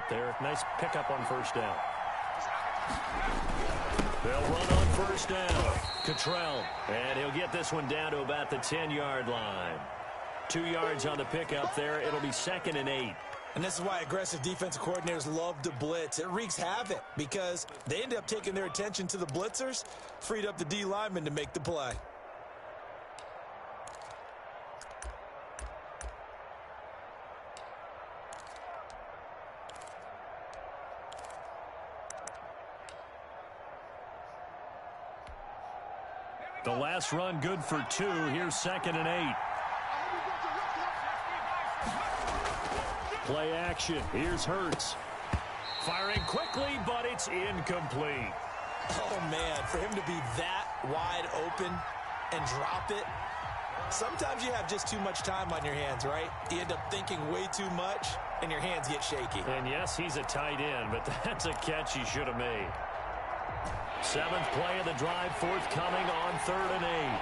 out there. Nice pickup on first down. They'll run on first down. Cottrell, and he'll get this one down to about the 10-yard line. 2 yards on the pickup there. It'll be 2nd and 8. And this is why aggressive defensive coordinators love to blitz. It wreaks havoc because they end up taking their attention to the blitzers, freed up the D lineman to make the play. The last run good for 2. Here's 2nd and 8. Play action. Here's Hurts. Firing quickly, but it's incomplete. Oh, man, for him to be that wide open and drop it. Sometimes you have just too much time on your hands, right? You end up thinking way too much, and your hands get shaky. And yes, he's a tight end, but that's a catch he should have made. 7th play of the drive, forthcoming on 3rd and 8.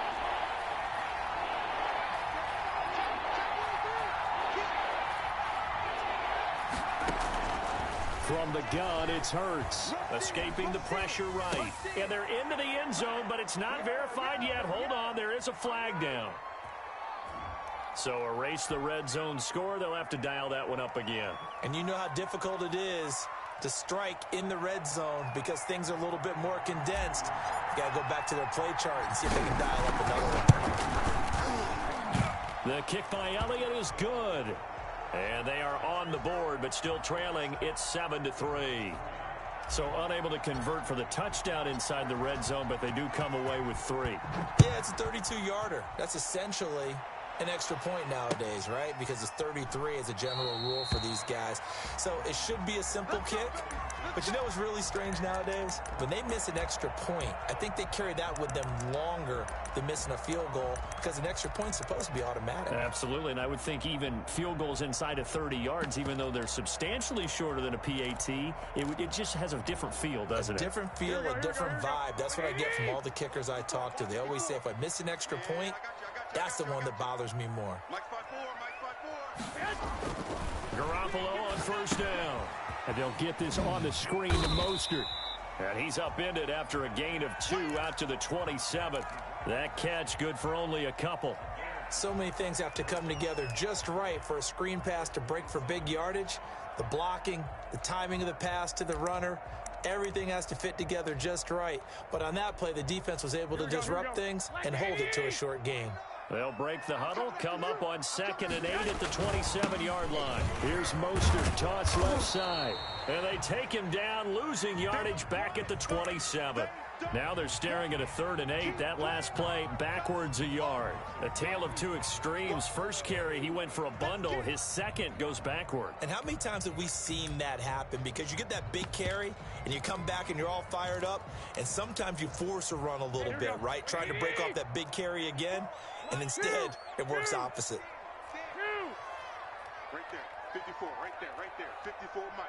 From the gun, it's Hurts. Escaping the pressure right. And they're into the end zone, but it's not verified yet. Hold on, there is a flag down. So erase the red zone score. They'll have to dial that one up again. And you know how difficult it is to strike in the red zone because things are a little bit more condensed. You got to go back to their play chart and see if they can dial up another one. The kick by Elliott is good. And they are on the board, but still trailing. It's 7-3. So unable to convert for the touchdown inside the red zone, but they do come away with 3. Yeah, it's a 32-yarder. That's essentially an extra point nowadays, right? Because it's 33 as a general rule for these guys. So it should be a simple kick. But you know what's really strange nowadays? When they miss an extra point, I think they carry that with them longer than missing a field goal because an extra point's supposed to be automatic. Absolutely, and I would think even field goals inside of 30 yards, even though they're substantially shorter than a PAT, it just has a different feel, doesn't it? A different feel, a different vibe. That's what I get from all the kickers I talk to. They always say if I miss an extra point, that's the one that bothers me more. Garoppolo on first down. And they'll get this on the screen to Mostert. And he's upended after a gain of 2 out to the 27. That catch good for only a couple. So many things have to come together just right for a screen pass to break for big yardage. The blocking, the timing of the pass to the runner, everything has to fit together just right. But on that play, the defense was able to disrupt things and hold it to a short gain. They'll break the huddle, come up on 2nd and 8 at the 27-yard line. Here's Mostert, toss left side. And they take him down, losing yardage back at the 27. Now they're staring at a 3rd and 8. That last play, backwards a yard. A tale of two extremes. First carry, he went for a bundle. His second goes backward. And how many times have we seen that happen? Because you get that big carry, and you come back and you're all fired up, and sometimes you force a run a little bit, right? Trying to break off that big carry again, and instead it works opposite. Right there, 54, right there, 54, Mike.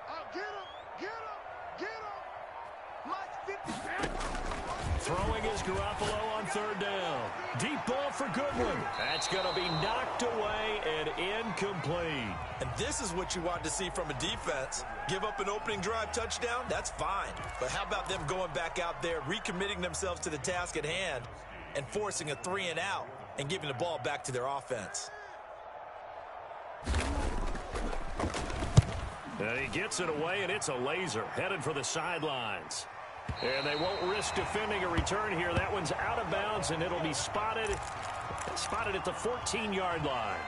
Oh, get him, get him, get him. Mike, 50. Throwing is Garoppolo on 3rd down. Deep ball for Goodwin. That's going to be knocked away and incomplete. And this is what you want to see from a defense. Give up an opening drive touchdown, that's fine. But how about them going back out there, recommitting themselves to the task at hand, and forcing a 3 and out and giving the ball back to their offense. And he gets it away, and it's a laser headed for the sidelines. And they won't risk defending a return here. That one's out of bounds, and it'll be spotted at the 14-yard line.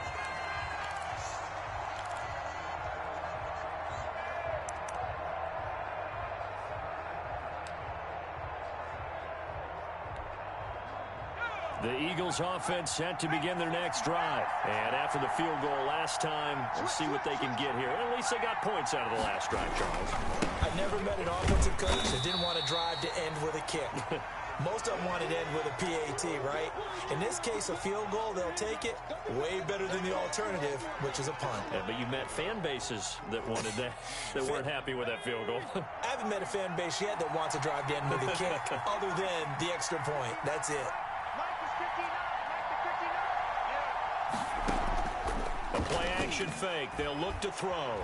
The Eagles offense set to begin their next drive. And after the field goal last time, we'll see what they can get here. At least they got points out of the last drive, Charles. I never met an offensive coach that didn't want a drive to end with a kick. Most of them wanted to end with a PAT, right? In this case, a field goal, they'll take it. Way better than the alternative, which is a punt. Yeah, but you met fan bases that wanted that weren't happy with that field goal. I haven't met a fan base yet that wants a drive to end with a kick, other than the extra point. That's it. A play-action fake. They'll look to throw.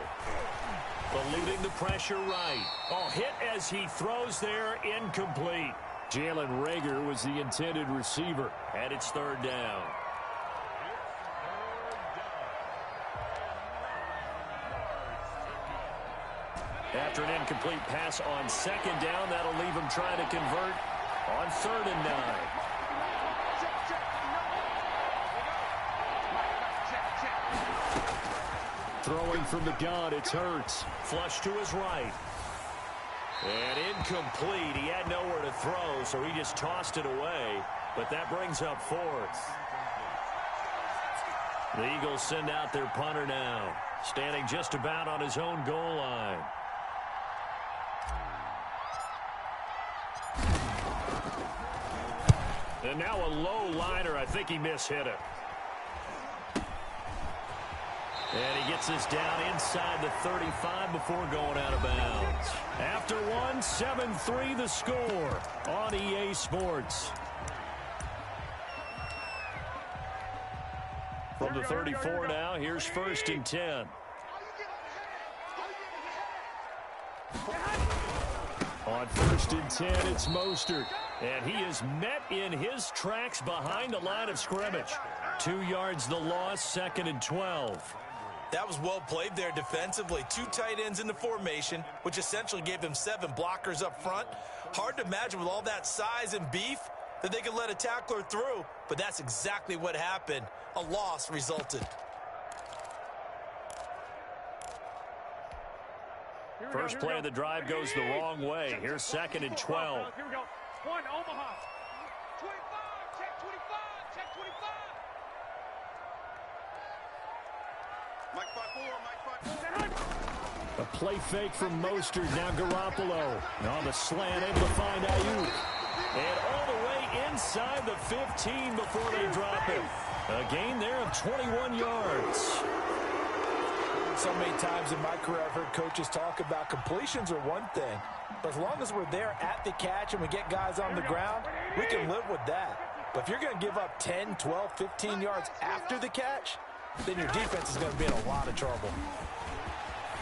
Eluding the pressure right. Oh, hit as he throws there, incomplete. Jalen Reagor was the intended receiver, and it's third down. After an incomplete pass on second down, that'll leave him trying to convert on 3rd and 9. Throwing from the gun, it's Hurts. Flush to his right. And incomplete. He had nowhere to throw, so he just tossed it away. But that brings up 4th. The Eagles send out their punter now, standing just about on his own goal line. And now a low liner. I think he mishit it. And he gets this down inside the 35 before going out of bounds. After one, 7-3 the score on EA Sports. From the 34 now, here's 1st and 10. On 1st and 10, it's Mostert. And he is met in his tracks behind the line of scrimmage. 2 yards the loss, 2nd and 12. That was well played there defensively. 2 tight ends in the formation, which essentially gave them 7 blockers up front. Hard to imagine with all that size and beef that they could let a tackler through, but that's exactly what happened. A loss resulted. First play of the drive goes the wrong way. Here's 2nd and 12. Here we go. 1, Omaha. 25, check 25, check 25. Mike 5-4, A play fake from Mostert. Now Garoppolo. On the slant, able to find Ayuk. And all the way inside the 15 before they drop it. A gain there of 21 yards. So many times in my career I've heard coaches talk about completions are one thing, but as long as we're there at the catch and we get guys on the ground, we can live with that. But if you're going to give up 10, 12, 15 yards after the catch, then your defense is going to be in a lot of trouble.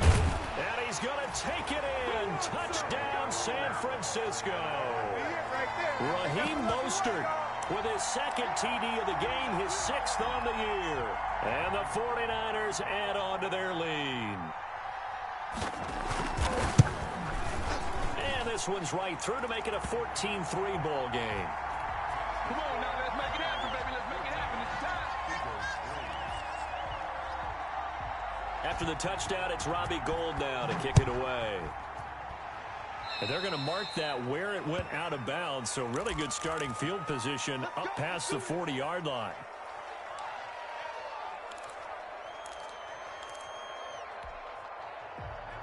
And he's going to take it in. Touchdown, San Francisco. Raheem Mostert with his 2nd TD of the game, his 6th on the year. And the 49ers add on to their lead. And this one's right through to make it a 14-3 ball game. Come on now, let's make it happen, baby. Let's make it happen. It's time. After the touchdown, it's Robbie Gould now to kick it away. And they're going to mark that where it went out of bounds, so really good starting field position up past the 40-yard line.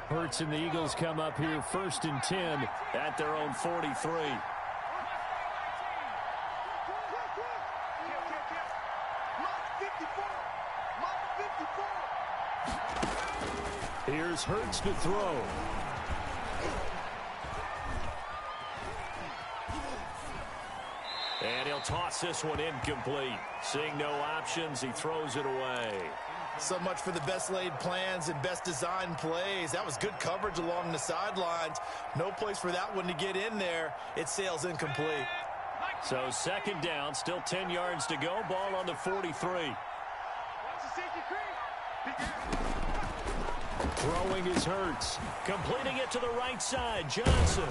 Hurts and the Eagles come up here 1st and 10 at their own 43. Here's Hurts to throw. And he'll toss this one incomplete. Seeing no options, he throws it away. So much for the best laid plans and best designed plays. That was good coverage along the sidelines. No place for that one to get in there. It sails incomplete. So 2nd down, still 10 yards to go. Ball on the 43. Throwing is Hurts. Completing it to the right side. Johnson.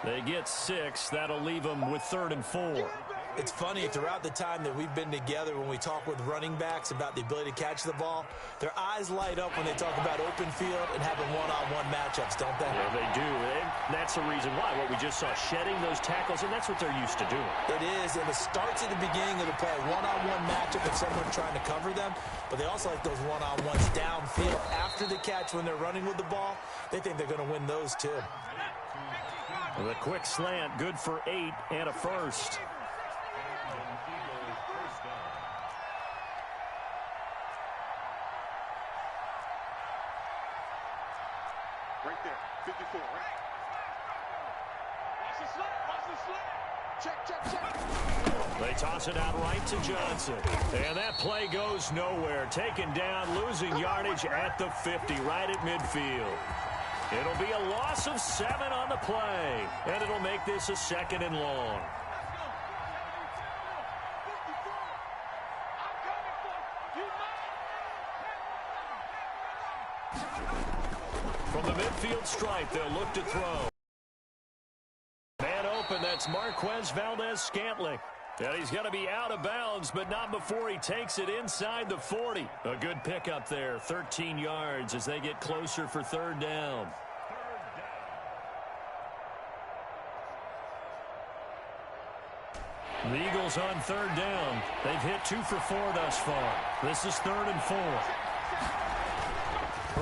They get 6. That'll leave them with 3rd and 4. It's funny, throughout the time that we've been together, when we talk with running backs about the ability to catch the ball, their eyes light up when they talk about open field and having one-on-one matchups, don't they? Yeah, they do. And that's the reason why. What we just saw, shedding those tackles, and that's what they're used to doing. It is, and it starts at the beginning of the play, one-on-one matchup with someone trying to cover them, but they also like those one-on-ones downfield after the catch when they're running with the ball. They think they're going to win those, too. The quick slant, good for 8 and a first. Right there, 54, right? Watch the slant, watch the slant. They toss it out right to Johnson. And that play goes nowhere. Taken down, losing yardage at the 50, right at midfield. It'll be a loss of 7 on the play. And it'll make this a 2nd and long. From the midfield stripe, they'll look to throw. Man open, that's Marquez Valdez-Scantling. And he's going to be out of bounds, but not before he takes it inside the 40. A good pickup there, 13 yards as they get closer for 3rd down. The Eagles on 3rd down. They've hit 2 for 4 thus far. This is 3rd and 4.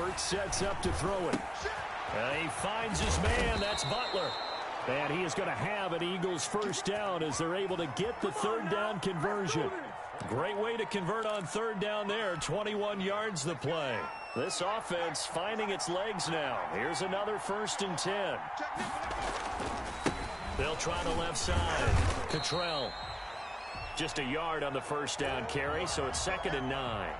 Hurt sets up to throw it. And he finds his man. That's Butler. And he is going to have an Eagles 1st down as they're able to get the 3rd down conversion. Great way to convert on 3rd down there. 21 yards the play. This offense finding its legs now. Here's another 1st and 10. They'll try the left side. Cottrell. Just a yard on the 1st down carry, so it's 2nd and 9.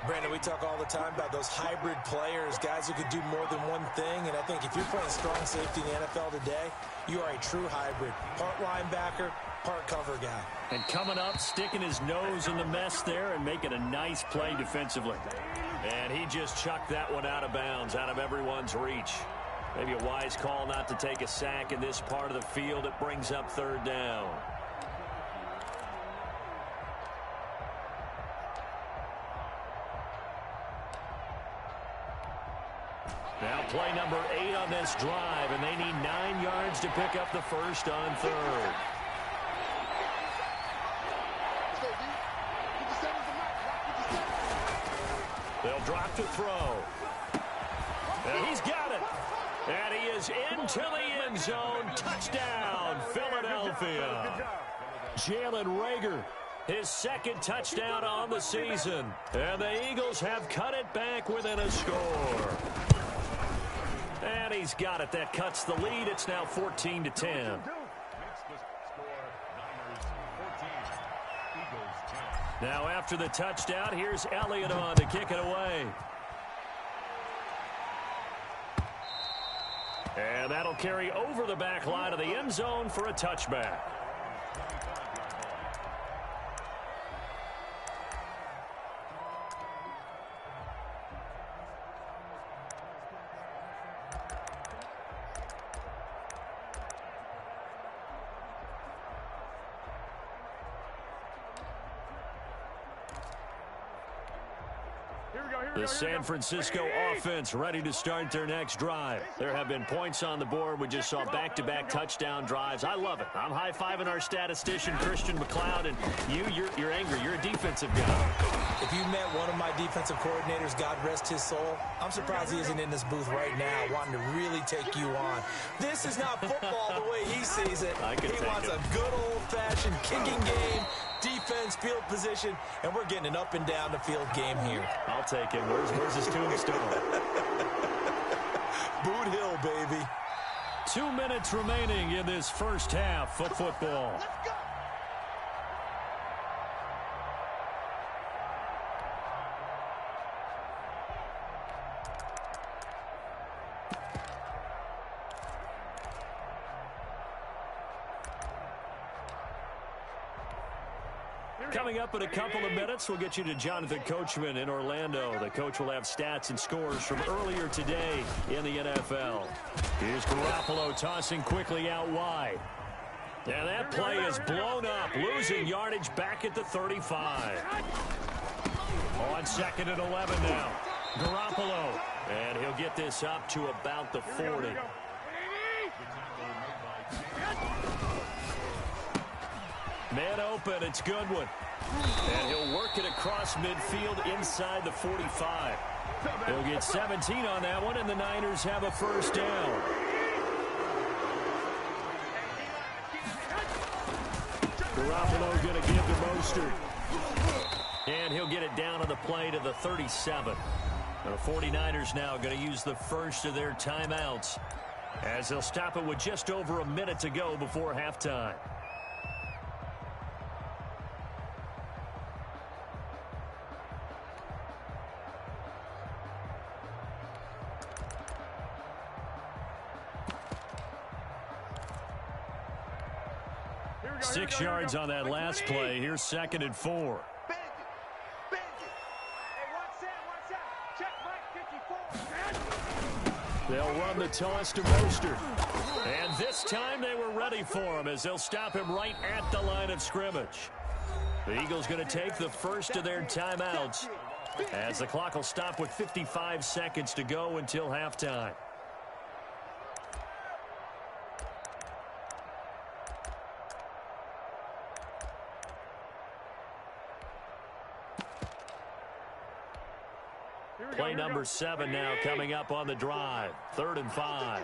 Brandon, we talk all the time about those hybrid players, guys who could do more than one thing. And I think if you're playing strong safety in the NFL today, you are a true hybrid. Part linebacker, part cover guy. And coming up, sticking his nose in the mess there and making a nice play defensively. And he just chucked that one out of bounds, out of everyone's reach. Maybe a wise call not to take a sack in this part of the field. It brings up 3rd down. Now play number 8 on this drive, and they need 9 yards to pick up the 1st on 3rd. They'll drop to throw. And he's got it. And he is into the end zone. Touchdown, Philadelphia. Jalen Reagor, his 2nd touchdown on the season. And the Eagles have cut it back within a score. And he's got it. That cuts the lead. It's now 14-10. Now after the touchdown, here's Elliott on to kick it away. And that'll carry over the back line of the end zone for a touchback. The San Francisco offense ready to start their next drive. There have been points on the board. We just saw back-to-back touchdown drives. I love it. I'm high-fiving our statistician, Christian McLeod, and you're angry. You're a defensive guy. If you met one of my defensive coordinators, God rest his soul, I'm surprised he isn't in this booth right now wanting to really take you on. This is not football the way he sees it. He wants a good old-fashioned kicking game, defense, field position, and we're getting an up-and-down-the-field game here. I'll take him. Where's his tombstone? Boot Hill, baby. 2 minutes remaining in this 1st half of football. Let's go. Coming up in a couple of minutes, we'll get you to Jonathan Coachman in Orlando. The coach will have stats and scores from earlier today in the NFL. Here's Garoppolo tossing quickly out wide. And that play is blown up, losing yardage back at the 35. On 2nd and 11 now. Garoppolo. And he'll get this up to about the 40. Man open, it's Goodwin. And he'll work it across midfield inside the 45. He'll get 17 on that one, and the Niners have a 1st down. Garoppolo going to give to Mostert. And he'll get it down on the play to the 37. The 49ers now going to use the first of their timeouts. as they'll stop it with just over a minute to go before halftime. Here we go, 6 yards on that last play. Here's 2nd and 4. Bend it. Bend it. Hey, watch out. Check right 54. They'll run the toss to Mostert. And this time they were ready for him as they'll stop him right at the line of scrimmage. The Eagles going to take the first of their timeouts as the clock will stop with 55 seconds to go until halftime. Play number 7 now coming up on the drive. 3rd and 5.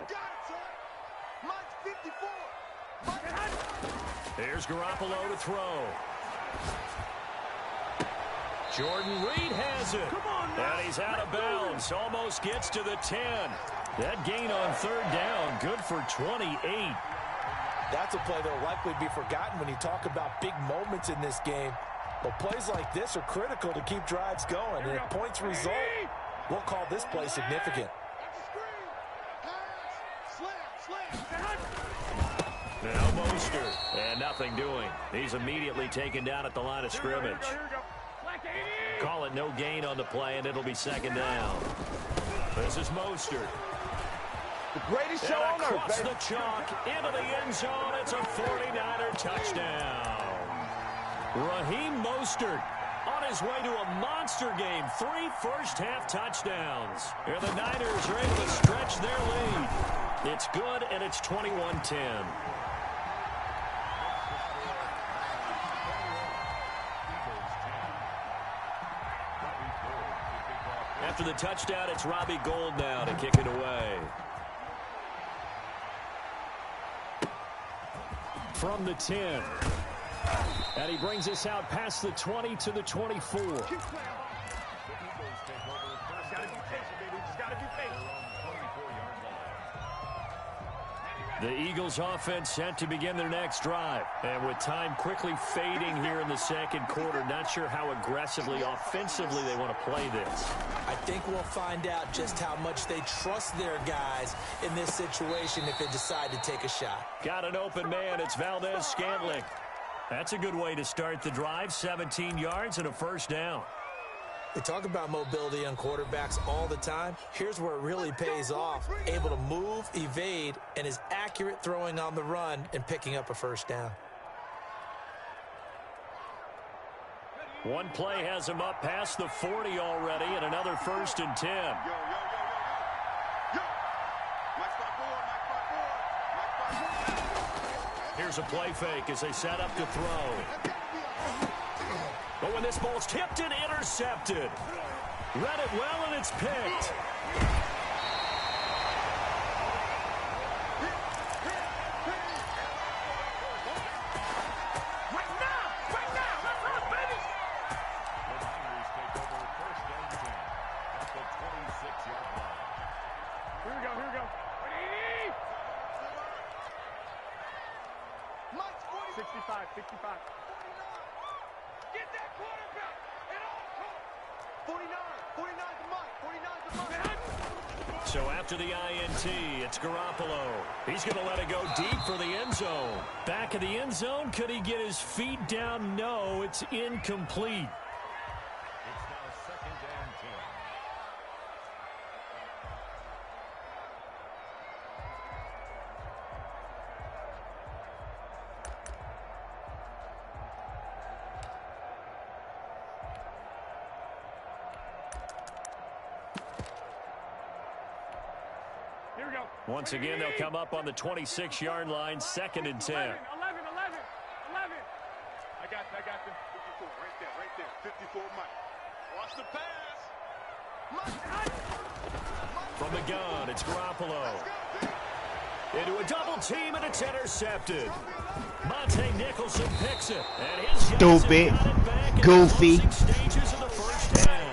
Here's Garoppolo to throw. Jordan Reed has it. And he's out of bounds. Almost gets to the 10. That gain on 3rd down, good for 28. That's a play that will likely be forgotten when you talk about big moments in this game. But plays like this are critical to keep drives going. And if points result, we'll call this play significant. Now Mostert, and nothing doing. He's immediately taken down at the line of scrimmage. Call it no gain on the play, and it'll be 2nd down. This is Mostert. The greatest show on earth, across baby. the chalk, into the end zone. It's a 49er touchdown. Raheem Mostert on his way to a monster game. 3 first-half touchdowns. And the Niners are able to stretch their lead. It's good, and it's 21-10. After the touchdown, it's Robbie Gould now to kick it away. From the 10. And he brings us out past the 20 to the 24. The Eagles offense set to begin their next drive. And with time quickly fading here in the 2nd quarter, not sure how aggressively, offensively they want to play this. I think we'll find out just how much they trust their guys in this situation if they decide to take a shot. Got an open man. It's Valdez-Scantling. That's a good way to start the drive. 17 yards and a 1st down. They talk about mobility on quarterbacks all the time. Here's where it really pays off. Able to move, evade, and is accurate throwing on the run and picking up a 1st down. One play has him up past the 40 already, and another 1st and 10. Here's a play fake as they set up to throw. But when this ball's tipped and intercepted. Read it well, and it's picked. Here we go. 65. Get that quarterback at all costs. 49 to Mike. So after the INT, it's Garoppolo. He's going to let it go deep for the end zone. Back of the end zone, could he get his feet down? No, it's incomplete. It's now 2nd and 10. Here we go. Once again, they'll come up on the 26-yard line, 2nd and 10. 11. I got them. 54, right there. 54, Mike. Watch the pass. From the gun, it's Garoppolo. Into a double team, and it's intercepted. Monte Nicholson picks it. And his Stupid. Goofy. Stages of the first half.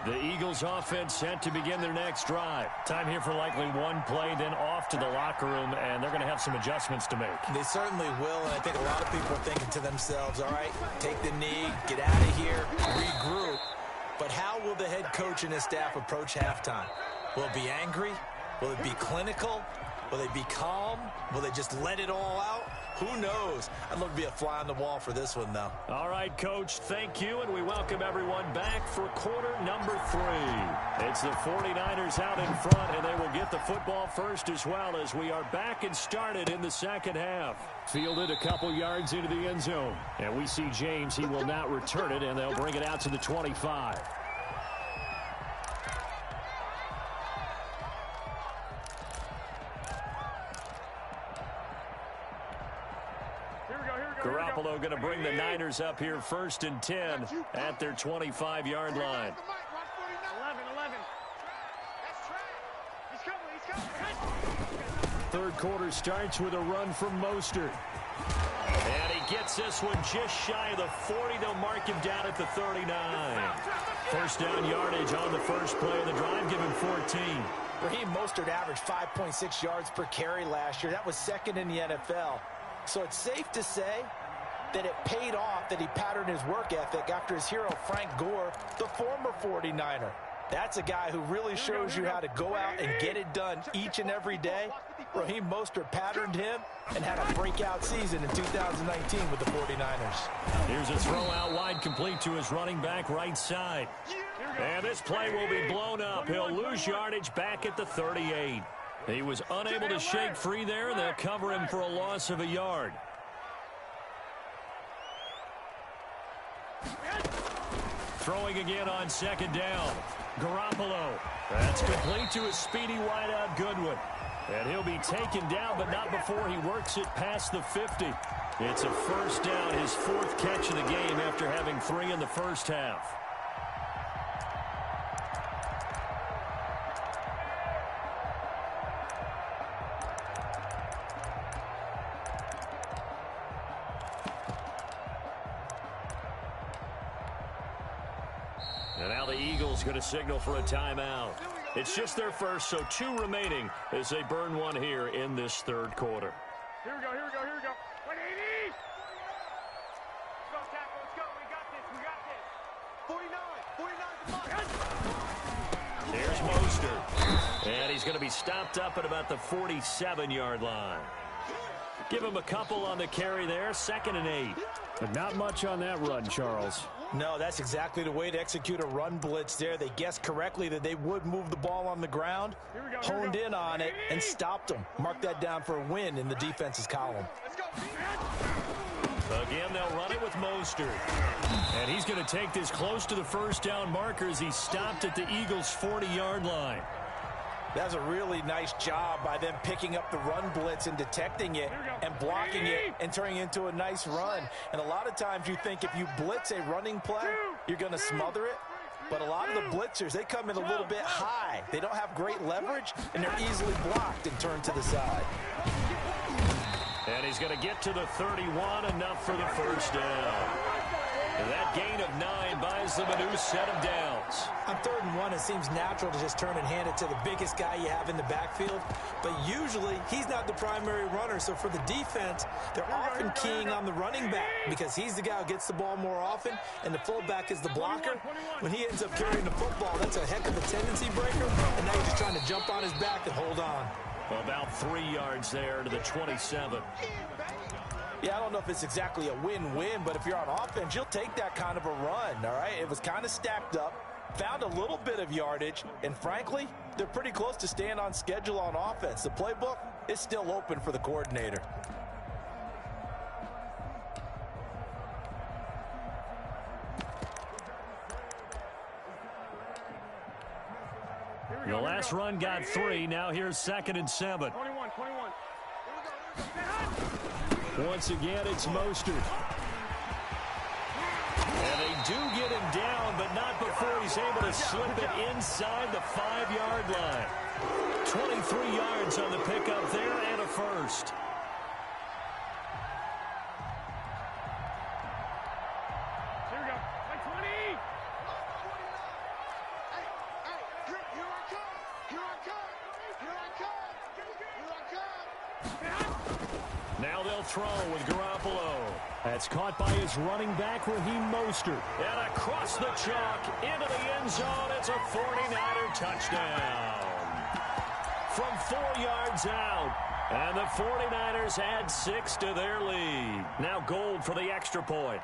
The Eagles offense set to begin their next drive. Time here for likely one play, then off to the locker room, and they're going to have some adjustments to make. They certainly will, and I think a lot of people are thinking to themselves, all right, take the knee, get out of here, regroup. But how will the head coach and his staff approach halftime? Will it be angry? Will it be clinical? Will they be calm? Will they just let it all out? Who knows? I'd love to be a fly on the wall for this one, though. All right, Coach, thank you, and we welcome everyone back for quarter number 3. It's the 49ers out in front, and they will get the football first as well as we are back and started in the second half. Fielded a couple yards into the end zone, and we see James. He will not return it, and they'll bring it out to the 25. Garoppolo going to bring the Niners up here 1st and 10 at their 25-yard line. 11. He's coming. Third quarter starts with a run from Mostert. And he gets this one just shy of the 40. They'll mark him down at the 39. First down yardage on the first play of the drive. Give him 14. Raheem Mostert averaged 5.6 yards per carry last year. That was second in the NFL. So it's safe to say that it paid off that he patterned his work ethic after his hero, Frank Gore, the former 49er. That's a guy who really shows you how to go out and get it done each and every day. Raheem Mostert patterned him and had a breakout season in 2019 with the 49ers. Here's a throw out wide, complete to his running back right side. And this play will be blown up. He'll lose yardage back at the 38. He was unable to shake free there, and they'll cover him for a loss of a yard. Throwing again on second down. Garoppolo. That's complete to his speedy wideout Goodwin. And he'll be taken down, but not before he works it past the 50. It's a first down, his 4th catch of the game after having 3 in the first half. And now the Eagles going to signal for a timeout. It's just their first, so 2 remaining as they burn one here in this third quarter. Here we go. 180. Let's go, tackle. Let's go. We got this. 49. 49 Here's Mostert. And he's going to be stopped up at about the 47-yard line. Give him a couple on the carry there. 2nd and 8. But not much on that run, Charles. No, that's exactly the way to execute a run blitz there. They guessed correctly that they would move the ball on the ground, honed in on it, and stopped them. Mark that down for a win in the defense's column. Again, they'll run it with Mostert. And he's going to take this close to the first down marker as he stopped at the Eagles' 40-yard line. That's a really nice job by them picking up the run blitz and detecting it and blocking it and turning it into a nice run. And a lot of times you think if you blitz a running play, you're going to smother it. But a lot of the blitzers, they come in a little bit high. They don't have great leverage, and they're easily blocked and turned to the side. And he's going to get to the 31, enough for the first down. And that gain of 9 buys them a new set of downs. On 3rd and 1, it seems natural to just turn and hand it to the biggest guy you have in the backfield. But usually, he's not the primary runner. So for the defense, they're often keying on the running back because he's the guy who gets the ball more often, and the fullback is the blocker. When he ends up carrying the football, that's a heck of a tendency breaker. And now you're just trying to jump on his back and hold on. About 3 yards there to the 27. Yeah, I don't know if it's exactly a win-win, but if you're on offense, you'll take that kind of a run, all right? It was kind of stacked up, found a little bit of yardage, and frankly, they're pretty close to staying on schedule on offense. The playbook is still open for the coordinator. The last run got 3. Now here's 2nd and 7. 21. Once again, it's Mostert. And they do get him down, but not before he's able to slip it inside the 5-yard line. 23 yards on the pickup there and a first. Here we go. 20. Now they'll throw with Garoppolo. That's caught by his running back, Raheem Mostert. And across the chalk, into the end zone, it's a 49er touchdown. From 4 yards out. And the 49ers add 6 to their lead. Now Gold for the extra point.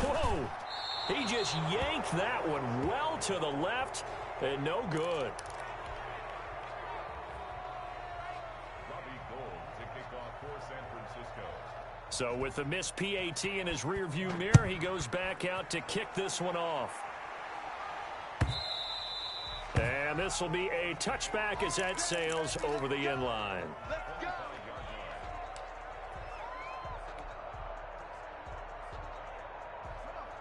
Whoa! He just yanked that one well to the left and no good. So with the missed PAT in his rearview mirror, he goes back out to kick this one off. And this will be a touchback as that sails over the end line.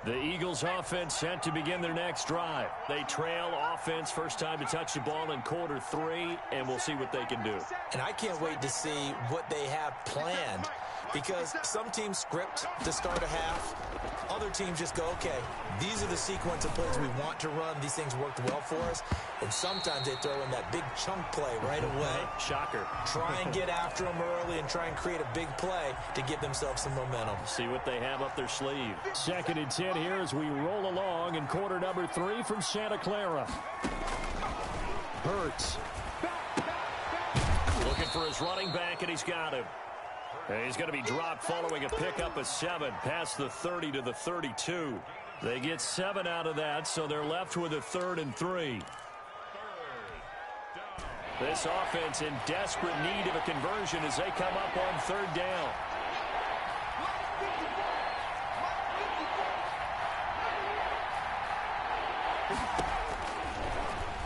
The Eagles offense set to begin their next drive. They trail offense, first time to touch the ball in quarter 3, and we'll see what they can do. And I can't wait to see what they have planned, because some teams script to start a half. Other teams just go, okay, these are the sequence of plays we want to run. These things worked well for us. And sometimes they throw in that big chunk play right away. Shocker. Try and get after them early and try and create a big play to give themselves some momentum. See what they have up their sleeve. 2nd and 10 here as we roll along in quarter number 3 from Santa Clara. Hurts. Looking for his running back, and he's got him. And he's going to be dropped following a pickup of 7 past the 30 to the 32. They get 7 out of that, so they're left with a 3rd and 3. This offense in desperate need of a conversion as they come up on 3rd down.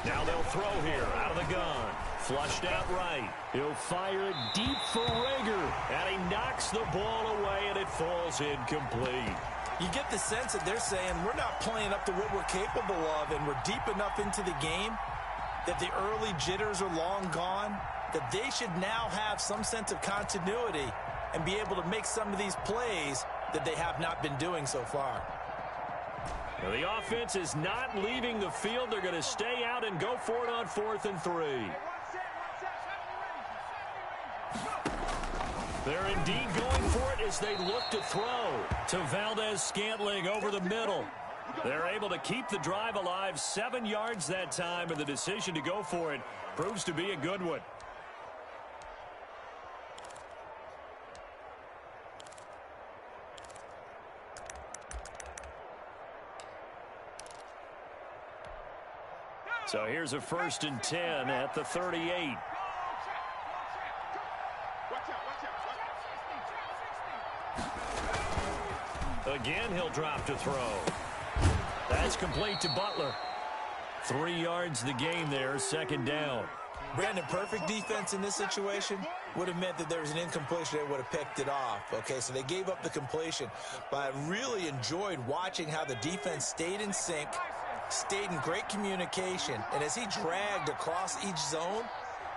Now they'll throw here out of the gun. Flushed out right. He'll fire it deep for Rager. And he knocks the ball away, and it falls incomplete. You get the sense that they're saying we're not playing up to what we're capable of, and we're deep enough into the game that the early jitters are long gone, that they should now have some sense of continuity and be able to make some of these plays that they have not been doing so far. Now the offense is not leaving the field. They're going to stay out and go for it on 4th and 3. They're indeed going for it as they look to throw to Valdez-Scantling over the middle. They're able to keep the drive alive, 7 yards that time, and the decision to go for it proves to be a good one. So here's a 1st and 10 at the 38. Again, he'll drop to throw. That's complete to Butler. 3 yards the game there, 2nd down. Brandon, perfect defense in this situation would have meant that there was an incompletion. They would have picked it off. Okay, so they gave up the completion. But I really enjoyed watching how the defense stayed in sync, stayed in great communication. And as he dragged across each zone,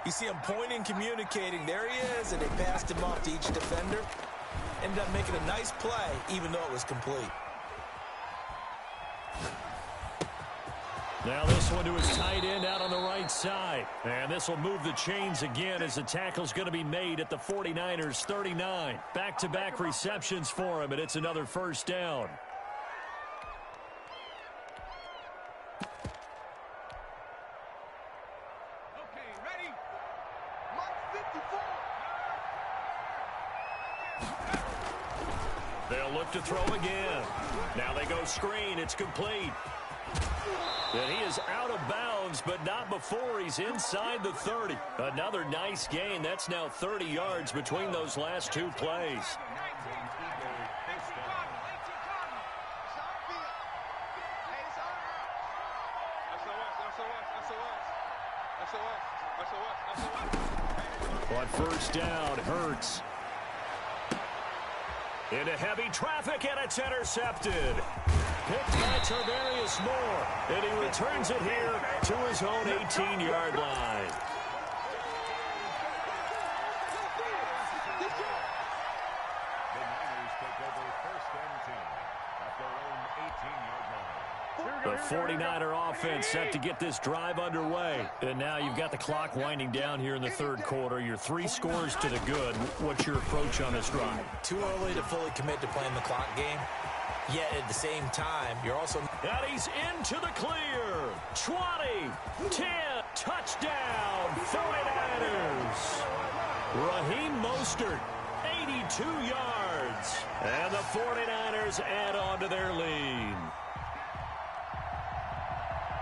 you see him pointing, communicating. There he is, and they passed him off to each defender. Ended up making a nice play, even though it was complete. Now this one to his tight end out on the right side. And this will move the chains again as the tackle's going to be made at the 49ers 39. Back-to-back receptions for him, and it's another 1st down. Okay, ready? Mark 54. They'll look to throw again. Now they go screen. It's complete. And he is out of bounds, but not before he's inside the 30. Another nice gain. That's now 30 yards between those last 2 plays. On 1st down, Hurts. Into heavy traffic, and it's intercepted. Picked by Tarvarius Moore, and he returns it here to his own 18-yard line. The Niners take over 1st and 10 at their own 18-yard line. The 49er offense set to get this drive underway. And now you've got the clock winding down here in the third quarter. Your 3 scores to the good. What's your approach on this drive? Too early to fully commit to playing the clock game. Yet at the same time, you're also... And he's into the clear. 20, 10, touchdown, 49ers. Raheem Mostert, 82 yards. And the 49ers add on to their lead.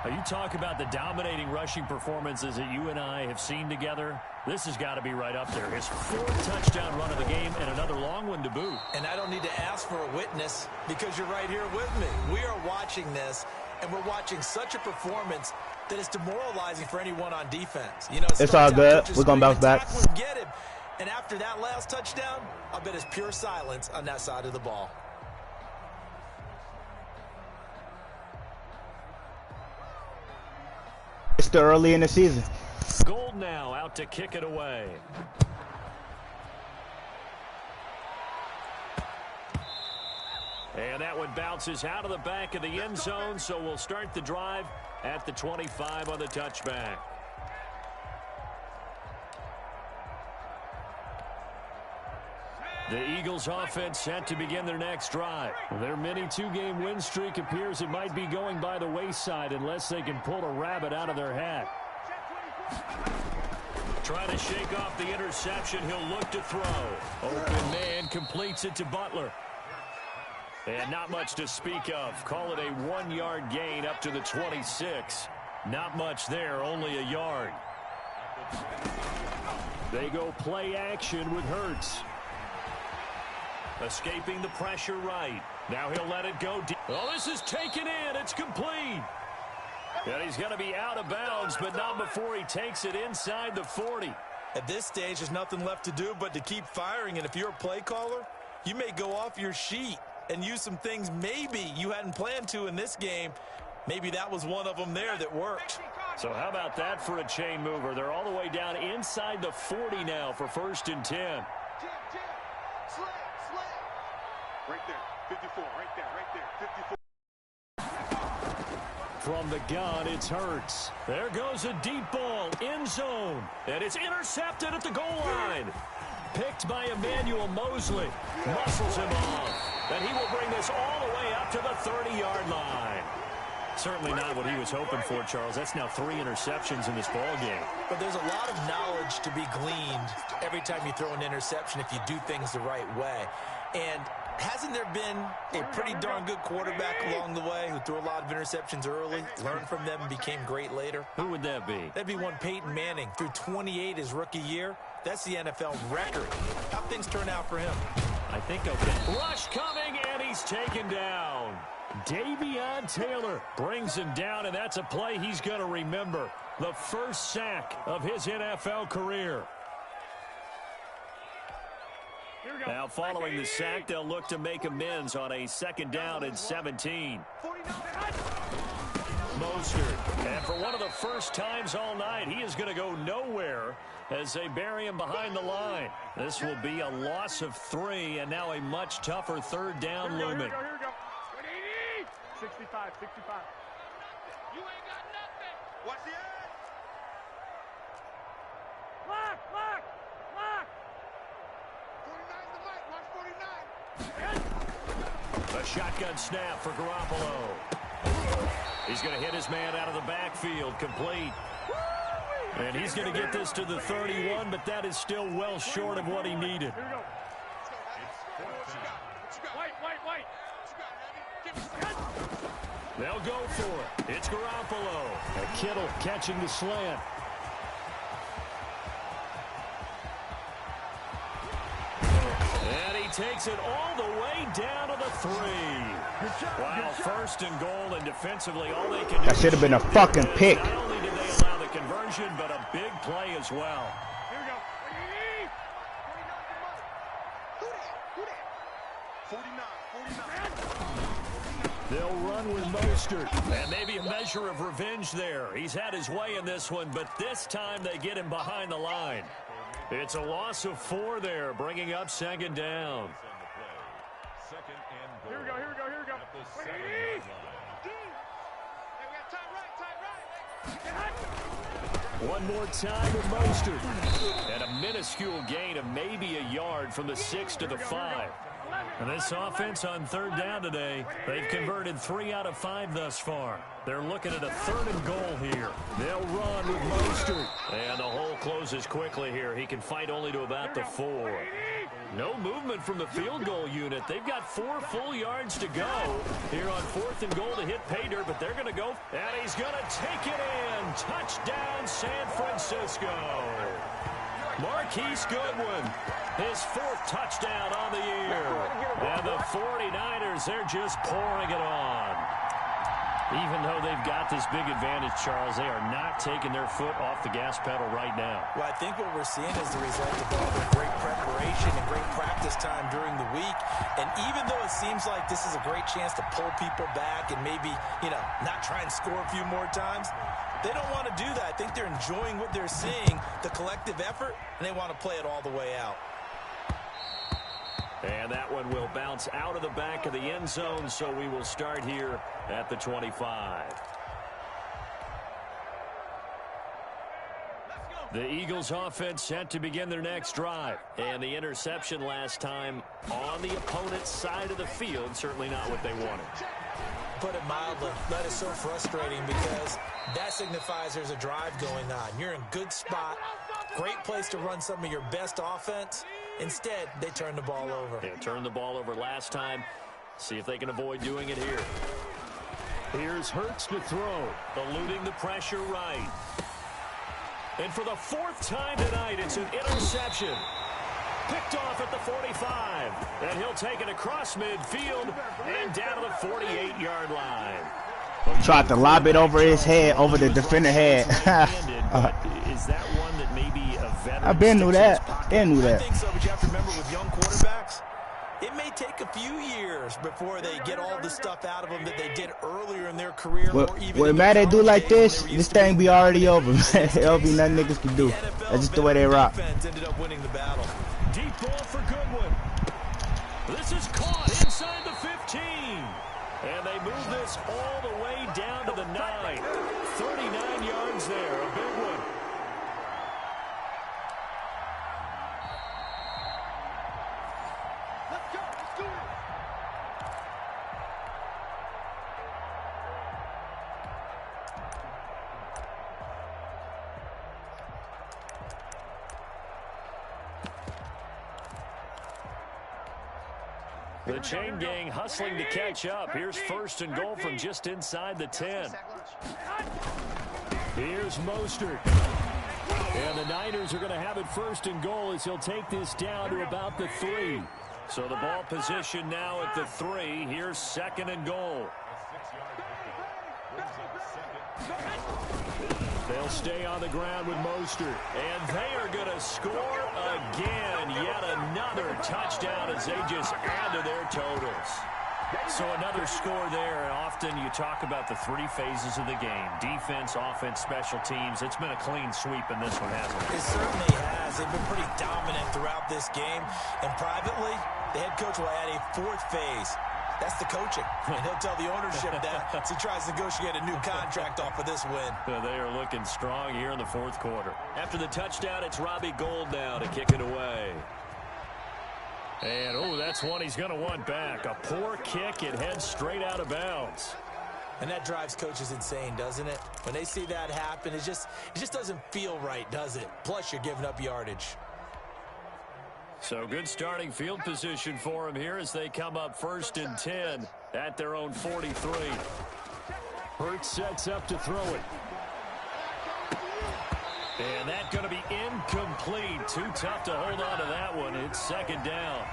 You talk about the dominating rushing performances that you and I have seen together. This has got to be right up there. His 4th touchdown run of the game and another long one to boot. And I don't need to ask for a witness because you're right here with me. We are watching this, and we're watching such a performance that is demoralizing for anyone on defense. You know, it's all good. We're going to bounce back. Get him. And after that last touchdown, I bet it's pure silence on that side of the ball. It's still early in the season. Gold now out to kick it away. And that one bounces out of the back of the end zone, so we'll start the drive at the 25 on the touchback. The Eagles offense set to begin their next drive. Their mini 2-game win streak appears it might be going by the wayside unless they can pull a rabbit out of their hat. Trying to shake off the interception. He'll look to throw. Open man completes it to Butler. And not much to speak of. Call it a 1-yard gain up to the 26. Not much there, only a yard. They go play action with Hurts. Escaping the pressure right. Now he'll let it go deep. Oh, this is taken in. It's complete. And he's going to be out of bounds, but not before he takes it inside the 40. At this stage, there's nothing left to do but to keep firing. And if you're a play caller, you may go off your sheet and use some things maybe you hadn't planned to in this game. Maybe that was one of them there that worked. So how about that for a chain mover? They're all the way down inside the 40 now for 1st and 10. Right there, 54, right there, 54. From the gun, it's Hurts. There goes a deep ball, end zone, and it's intercepted at the goal line. Picked by Emmanuel Mosley. Muscles him off. And he will bring this all the way up to the 30-yard line. Certainly not what he was hoping for, Charles. That's now 3 interceptions in this ball game. But there's a lot of knowledge to be gleaned every time you throw an interception if you do things the right way. And hasn't there been a pretty darn good quarterback along the way who threw a lot of interceptions early, learned from them, and became great later? Who would that be? That'd be one Peyton Manning. Threw 28 his rookie year. That's the NFL record. How'd things turn out for him? I think okay. Rush coming, and he's taken down. Davion Taylor brings him down, and that's a play he's going to remember. The first sack of his NFL career. Now following the sack, they'll look to make amends on a 2nd down and 17. Mostert, and for one of the first times all night, he is going to go nowhere as they bury him behind the line. This will be a loss of 3, and now a much tougher 3rd down looming. 65. You ain't got nothing. Watch the edge. Lock. 49's the mic. Watch 49. A shotgun snap for Garoppolo. He's going to hit his man out of the backfield, complete. And he's going to get this to the 31, but that is still well short of what he needed. Here we go. White. They'll go for it. It's Garoppolo. And Kittle catching the slant. And he takes it all the way down to the 3. Wow, 1st and goal, and defensively all they can do. That should have been a fucking pick. Not only did they allow the conversion, but a big play as well. Here we go. 49. They'll run with Mostert. And maybe a measure of revenge there. He's had his way in this one, but this time they get him behind the line. It's a loss of 4 there, bringing up 2nd down. Here we go. One more time with Mostert. And a minuscule gain of maybe a yard from the 6 to the 5. And this offense on third down today, they've converted 3 out of 5 thus far. They're looking at a 3rd and goal here. They'll run with Mostert. And the hole closes quickly here. He can fight only to about the 4. No movement from the field goal unit. They've got 4 full yards to go here on 4th and goal to hit pay dirt, but they're going to go. And he's going to take it in. Touchdown, San Francisco. Marquise Goodwin, his 4th touchdown on the year. And the 49ers, they're just pouring it on. Even though they've got this big advantage, Charles, they are not taking their foot off the gas pedal right now. Well, I think what we're seeing is the result of all the great preparation and great practice time during the week. And even though it seems like this is a great chance to pull people back and maybe, not try and score a few more times, they don't want to do that. I think they're enjoying what they're seeing, the collective effort, and they want to play it all the way out. And that one will bounce out of the back of the end zone, so we will start here at the 25. The Eagles offense set to begin their next drive. And the interception last time on the opponent's side of the field, certainly not what they wanted. Put it mildly, that is so frustrating because that signifies there's a drive going on. You're in good spot, great place to run some of your best offense. Instead, they turn the ball over. They turned the ball over last time. See if they can avoid doing it here. Here's Hurts to throw, eluding the pressure right. And for the 4th time tonight, it's an interception. Picked off at the 45. And he'll take it across midfield and down to the 48-yard line. Tried to lob it over his head, over the defender head. Is that one that maybe a veteran? I've been knew that. I think so, but you have to remember with young quarterbacks, it may take a few years before they get all the stuff out of them that they did earlier in their career. When Matt do like this thing be already over. There'll be nothing niggas can do. That's just the way they rock. Ended up winning the battle. Deep ball for Goodwin. This is caught inside the 15. And they move this all the way down to the 9. 39 yards there, a big one. The chain gang hustling to catch up. Here's 1st and goal from just inside the 10. Here's Mostert. And the Niners are going to have it 1st and goal as he'll take this down to about the 3. So the ball position now at the 3. Here's 2nd and goal. They'll stay on the ground with Mostert. And they are going to score again. Yet another touchdown as they just add to their totals. So another score there. And often you talk about the 3 phases of the game. Defense, offense, special teams. It's been a clean sweep in this one, hasn't it? It certainly has. They've been pretty dominant throughout this game. And privately, the head coach will add a 4th phase. That's the coaching. And he'll tell the ownership that as he tries to negotiate a new contract off of this win. They are looking strong here in the 4th quarter. After the touchdown, it's Robbie Gould now to kick it away. And, that's one he's going to want back. A poor kick. It heads straight out of bounds. And that drives coaches insane, doesn't it? When they see that happen, it just doesn't feel right, does it? Plus, you're giving up yardage. So good starting field position for him here as they come up 1st and 10 at their own 43. Hurts sets up to throw it. And that's going to be incomplete. Too tough to hold on to that one. It's 2nd down.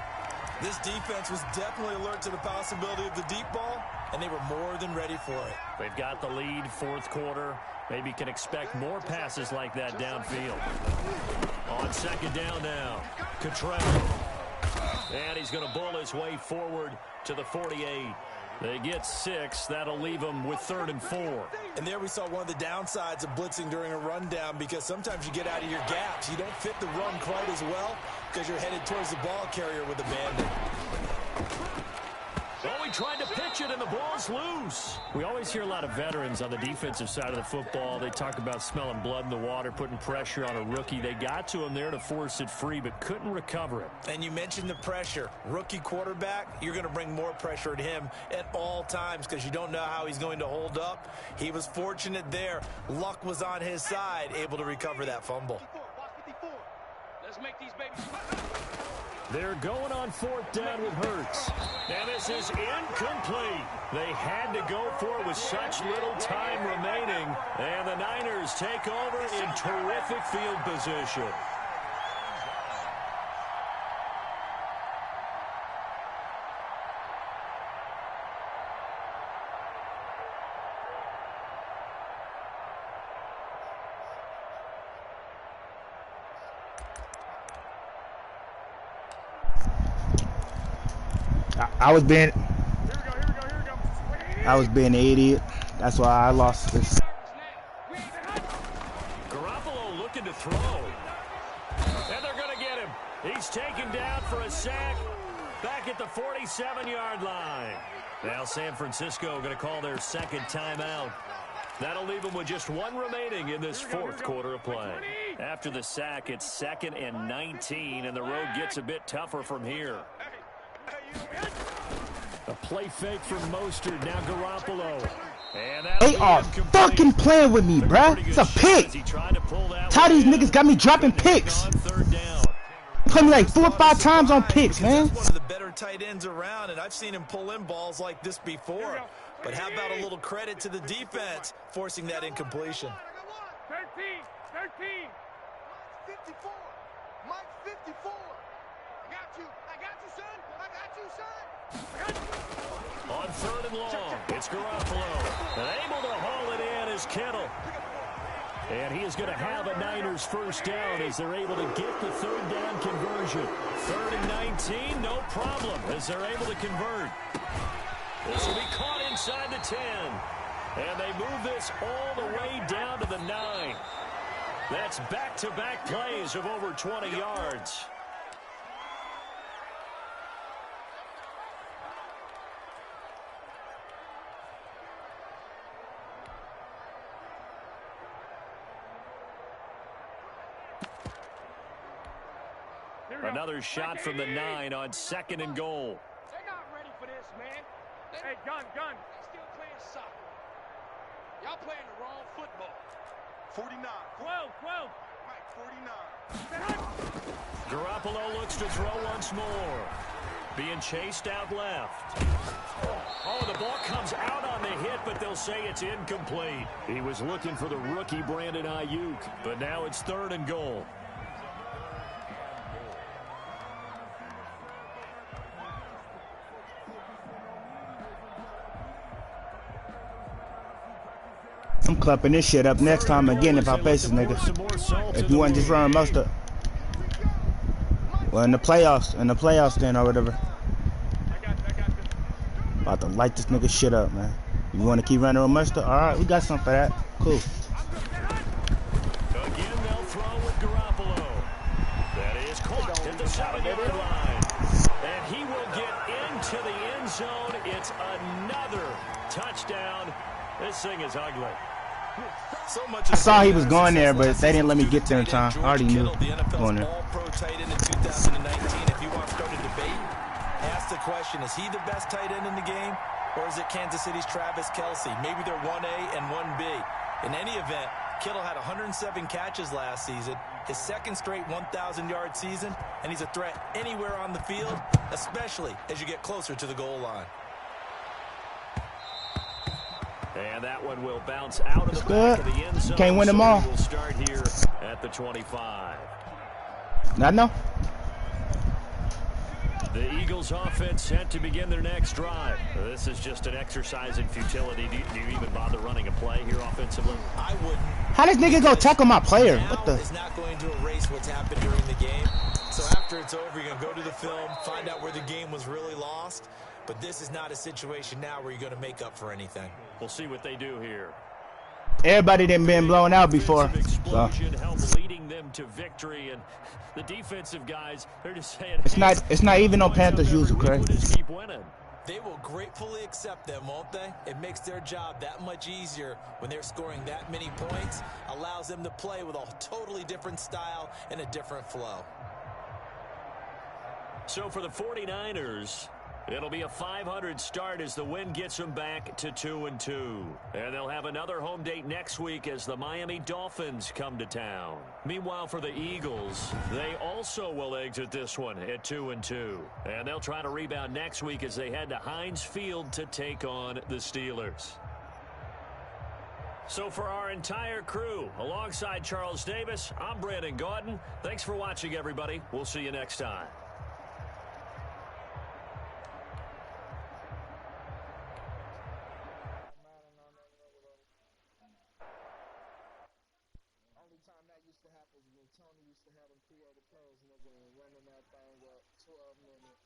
This defense was definitely alert to the possibility of the deep ball, and they were more than ready for it. They've got the lead 4th quarter. Maybe can expect more passes like that downfield. On 2nd down now, Cottrell. And he's going to bull his way forward to the 48. They get 6. That'll leave them with 3rd and 4. And there we saw one of the downsides of blitzing during a rundown because sometimes you get out of your gaps. You don't fit the run quite as well because you're headed towards the ball carrier with a bandit. Oh, he tried to pitch completion, and the ball's loose. We always hear a lot of veterans on the defensive side of the football. They talk about smelling blood in the water, putting pressure on a rookie. They got to him there to force it free, but couldn't recover it. And you mentioned the pressure. Rookie quarterback, you're going to bring more pressure at him at all times because you don't know how he's going to hold up. He was fortunate there. Luck was on his side, able to recover that fumble. Let's make these babies. They're going on 4th down with Hurts. And this is incomplete. They had to go for it with such little time remaining. And the Niners take over in terrific field position. I was being an idiot. That's why I lost this. Garoppolo looking to throw. And they're going to get him. He's taken down for a sack back at the 47-yard line. Now San Francisco going to call their second timeout. That'll leave them with just one remaining in this 4th quarter of play. After the sack, it's 2nd and 19, and the road gets a bit tougher from here. A play fake from Mostert, now Garoppolo. And they are fucking playing with me, bruh. It's a pick. How these niggas got me dropping picks? Play me like 4 or 5 times on picks, man. One of the better tight ends around, and I've seen him pull in balls like this before. But how about a little credit to the defense forcing that incompletion? 13. 54. Mike 54. I got you, son. On 3rd and long, it's Garoppolo. And able to haul it in is Kittle. And he is going to have a Niners first down as they're able to get the 3rd down conversion. 3rd and 19, no problem as they're able to convert. This will be caught inside the 10. And they move this all the way down to the 9. That's back-to-back plays of over 20 yards. Another shot from the 9 on 2nd and goal. They're not ready for this, man. Hey, gun. They still playing soccer. Y'all playing the wrong football. 49. 12. Mike, 49. Garoppolo looks to throw once more. Being chased out left. Oh, the ball comes out on the hit, but they'll say it's incomplete. He was looking for the rookie Brandon Ayuk, but now it's 3rd and goal. I'm clapping this shit up next time again if I face this nigga. If you want to just run most of, well, in the playoffs then or whatever. About to light this nigga shit up, man. You want to keep running with mustard? All right, we got something for that. Cool. Again, they'll throw with Garoppolo. That is caught at the 7-yard line. And he will get into the end zone. It's another touchdown. This thing is ugly. So much I saw he was going there, but they didn't let me get there in time. I already knew going there. All-pro tight end in 2019. If you want to start a debate, ask the question, is he the best tight end in the game? Or is it Kansas City's Travis Kelce? Maybe they're 1A and 1B. In any event, Kittle had 107 catches last season, his 2nd straight 1,000-yard season, and he's a threat anywhere on the field, especially as you get closer to the goal line. And that one will bounce out of the back of the end zone. Can't win them all. We'll start here at the 25. Not no. The Eagles offense set to begin their next drive. This is just an exercise in futility. Do you even bother running a play here offensively? I wouldn't. How does nigga go tackle my player? What the? Is not going to erase what's happened during the game. So after it's over, you're going to go to the film, find out where the game was really lost. But this is not a situation now where you're going to make up for anything. We'll see what they do here. Everybody done been blown out before. So. Help leading them to victory, and the defensive guys, they're just saying it's not even on Panthers usual, Craig. Keep winning. They will gratefully accept them, won't they? It makes their job that much easier when they're scoring that many points, allows them to play with a totally different style and a different flow. So for the 49ers, it'll be a 500 start as the win gets them back to 2-2. And they'll have another home date next week as the Miami Dolphins come to town. Meanwhile, for the Eagles, they also will exit this one at 2-2. And they'll try to rebound next week as they head to Heinz Field to take on the Steelers. So for our entire crew, alongside Charles Davis, I'm Brandon Gaudin. Thanks for watching, everybody. We'll see you next time. Tony used to have them creative plays, nigga, and running that thing up 12 minutes.